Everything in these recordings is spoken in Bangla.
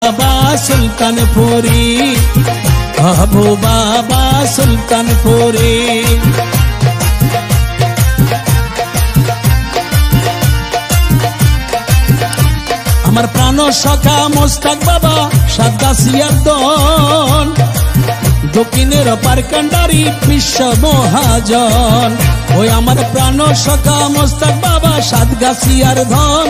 বাবা সুলতানপুরি, আবু বাবা সুলতানপুরি। আমার প্রাণ সখা মোস্তাক বাবা সাতগাছিয়ার দন, দক্ষিণের পারকান্ডারি বিশ্ব মহাজন। ওই আমার প্রাণ সখা মোস্তাক বাবা সাতগাছিয়ার ধন,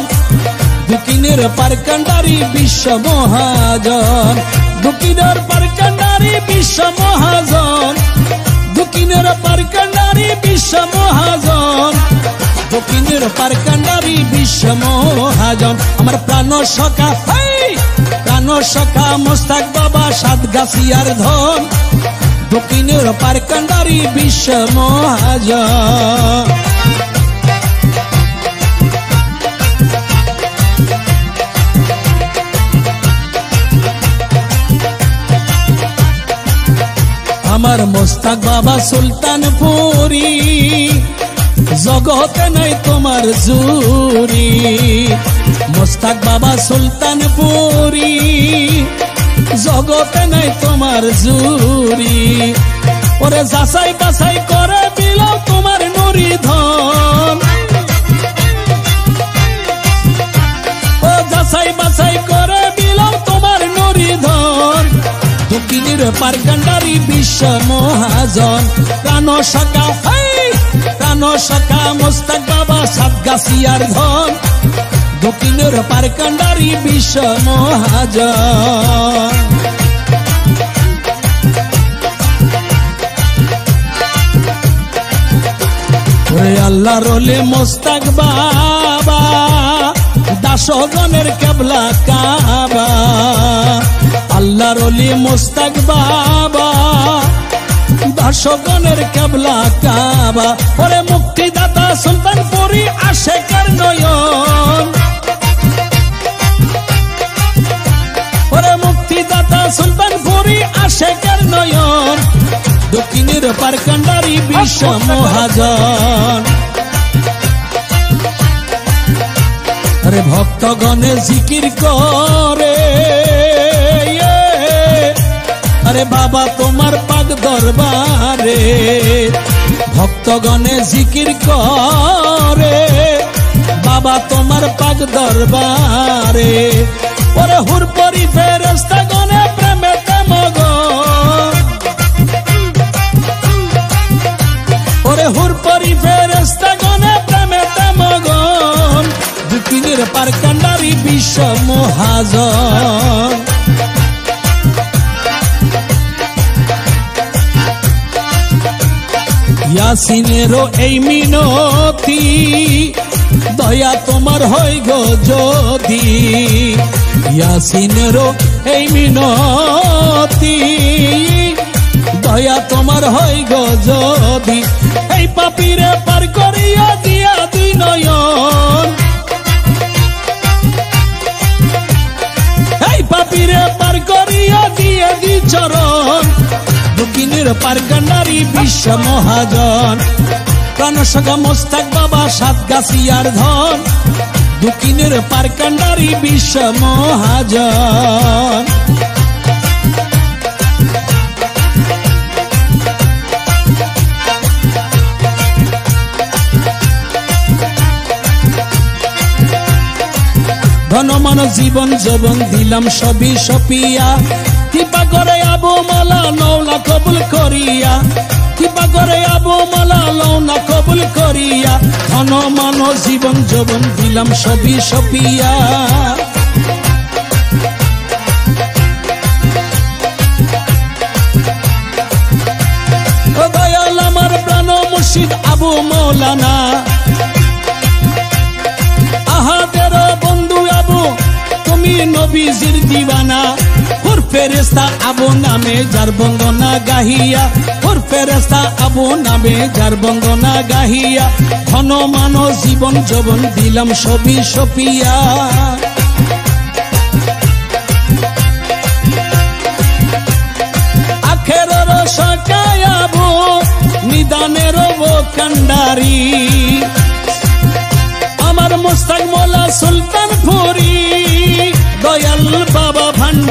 দক্ষিণের পারকান্ডারি বিশ্ব মহাজন। দক্ষিণের পারকান্ডারি বিশ্ব মহাজন, দক্ষিণের পারকান্ডারি বিশ্ব মহাজন, দক্ষিণের পারকান্ডারি বিশ্ব মহাজন। আমার প্রাণ সখা, প্রাণ সখা মোস্তাক বাবা সাতগাছিয়ার ধন, দক্ষিণের পারকান্ডারি বিশ্ব মহাজন। আমার মোস্তাক বাবা সুলতানপুরি, জগতে নাই তোমার জুরি। মোস্তাক বাবা সুলতানপুরি, জগতে নাই তোমার জুরি। ওরে যাচাই বাছাই করে দিলাম তোমার নুরি ধন, ও যাচাই বাছাই করে দিলাম তোমার নুরি ধন। দক্ষিণের পারকান্ডারি বিশ্ব মহাজন। প্রাণ সখা, প্রাণ সখা মোস্তাক বাবা সাতগাছিয়ার ধন, দক্ষিণের পারকান্ডারি বিশ্ব মহাজন। ওরে আল্লাহ রোলে মোস্তাক বাবা, দাসগণের কেবলা কাবা। আল্লাহর ওলি মোস্তাক বাবা, দাসগণের কেবলা কাবা। ওরে মুক্তিদাতা সুলতানপুরি আশেকের নয়ন, ওরে মুক্তিদাতা সুলতানপুরি আশেকের নয়ন। দক্ষিণের পারকান্ডারি বিশ্ব মহাজন। আরে ভক্তগণে জিকির করে, আরে বাবা তোমার পাক দরবারে। ভক্তগণে জিকির করে, বাবা তোমার পাক দরবারে। ওরে হুরপরি ফেরেশতাগণে প্রেমেতে মগন, ওরে হুরপরি ফেরেশতাগণে প্রেমেতে মগন। দক্ষিণের পারকান্ডারি বিশ্ব মহাজন। ইয়াসিনেরও এই মিনতি, দয়া তোমার হয় গো যদি। ইয়াসিনেরও এই মিনতি, দয়া তোমার হয় গো যদি। এই পাপীরে পার করিয়া দিয়া দুই নয়ন, এই পাপীরে পার করিয়া দিয়া দি চরণ। দক্ষিণের পারকান্ডারি বিশ্ব মহাজন। প্রাণ সখা মোস্তাক বাবা সাতগাছিয়ার ধন, দক্ষিণের পারকান্ডারি বিশ্ব মহাজন। ধনমান জীবন যৌবন দিলাম সবই সপিয়া। কৃপা করে আবু মালা নওলা কবুল করিয়া, কৃপা করে আবু মালা নওলা কবুল করিয়া। ধন মান জীবন যৌবন দিলাম সবই সপিয়া। ও দয়াল আমার প্রাণ মুর্শিদ আবু মৌলানা, আহাদের বন্ধু আবু তুমি নবীজির দিওয়ানা। হুর ফেরেশতা আবু নামে যার বন্দনা গাহিয়া, হুর ফেরেশতা আবু নামে যার বন্দনা গাহিয়া। ধন মান জীবন যৌবন দিলাম সবই সপিয়া। আখেরের সখায় আবু নিদানের কান্ডারি। আমার মোস্তাক মোলা সুলতানপুরি, দয়াল বাবা ভান্ডারি।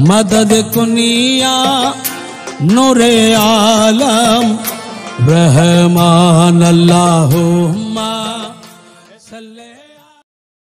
मदद कुनिया नूरे आलम रहमान अल्लाहुम्मा सल्ले